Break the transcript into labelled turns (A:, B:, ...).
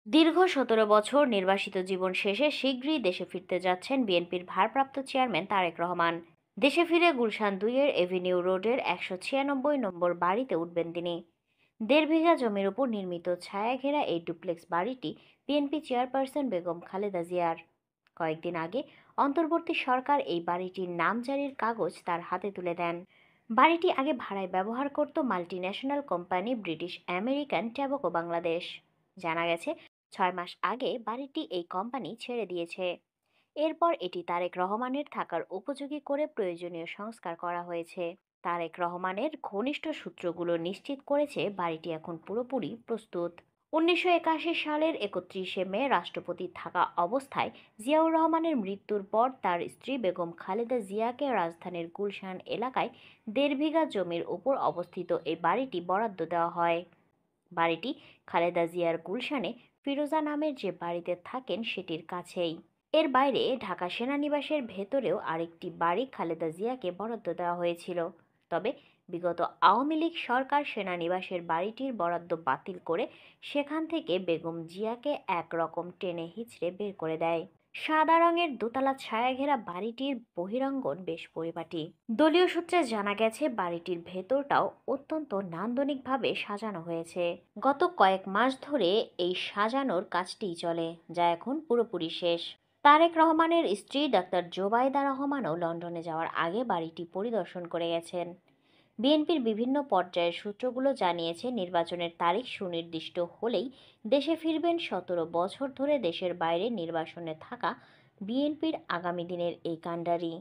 A: দীর্ঘ ১৭ বছর নির্বাসিত জীবন শেষে শীঘ্রই দেশে ফিরতে যাচ্ছেন বিএনপির ভারপ্রাপ্ত চেয়ারম্যান তারেক রহমান। দেশে ফিরে গুলশান ২-এর এভিনিউ রোডের ১৯৬ নম্বর বাড়িতে উঠবেন তিনি। ১.৫ বিঘা জমির উপর নির্মিত ছায়াঘেরা এই ডুপ্লেক্স বাড়িটি বিএনপি চেয়ারপারসন বেগম খালেদা জিয়ার। কয়েকদিন আগে অন্তর্বর্তী সরকার এই বাড়িটির নামজারির কাগজ তার হাতে তুলে দেন। বাড়িটি আগে ভাড়ায় ব্যবহার করত multinational company British American tobacco Bangladesh. জানা গেছে ৬ মাস আগে বাড়িটি এই কোম্পানি ছেড়ে দিয়েছে। এরপর এটি তারেক রহমানের থাকার উপযোগী করে প্রয়োজনীয় সংস্কার করা হয়েছে। তারেক রহমানের ঘনিষ্ঠ সূত্রগুলো নিশ্চিত করেছে বাড়িটি এখন পুরোপুরি প্রস্তুত। ১৯৮১ সালের ৩১শে মে রাষ্ট্রপতি থাকা অবস্থায় জিয়াউর রহমানের মৃত্যুর পর তার স্ত্রী বেগম খালেদা জিয়াকে রাজধানীর গুলশান এলাকায় ১.৫ বিঘা জমির উপর অবস্থিত এই বাড়িটি বরাদ্দ দেওয়া হয়। বাড়িটি খালেদা জিয়ার গুলশানে ফিরোজা নামের যে বাড়িতে থাকেন সেটির কাছেই। এর বাইরে ঢাকা সেনানিবাসের ভেতরেও আরেকটি বাড়ি খালেদা জিয়াকে বরাদ্দ দেওয়া হয়েছিল। তবে বিগত আওয়ামী লীগ সরকার সেনানিবাসের বাড়িটির বরাদ্দ বাতিল করে সেখান থেকে বেগম জিয়াকে একরকম টেনে হিচড়ে বের করে দেয়। সাদা রঙের দোতলা ছায়াঘেরা বাড়িটির বহিরাঙ্গন বেশ পরিপাটি। দলীয় সূত্রে জানা গেছে বাড়িটির ভেতরটাও অত্যন্ত নান্দনিকভাবে সাজানো হয়েছে। গত কয়েক মাস ধরে এই সাজানোর কাজটি চলে, যা এখন পুরোপুরি শেষ। তারেক রহমানের স্ত্রী ডাক্তার জোবাইদা রহমানও লন্ডনে যাওয়ার আগে বাড়িটি পরিদর্শন করে গেছেন। বিএনপির বিভিন্ন পর্যায়ের সূত্রগুলো জানিয়েছে নির্বাচনের তারিখ সুনির্দিষ্ট হলেই দেশে ফিরবেন ১৭ বছর ধরে দেশের বাইরে নির্বাসনে থাকা বিএনপির আগামী দিনের এই কাণ্ডারি।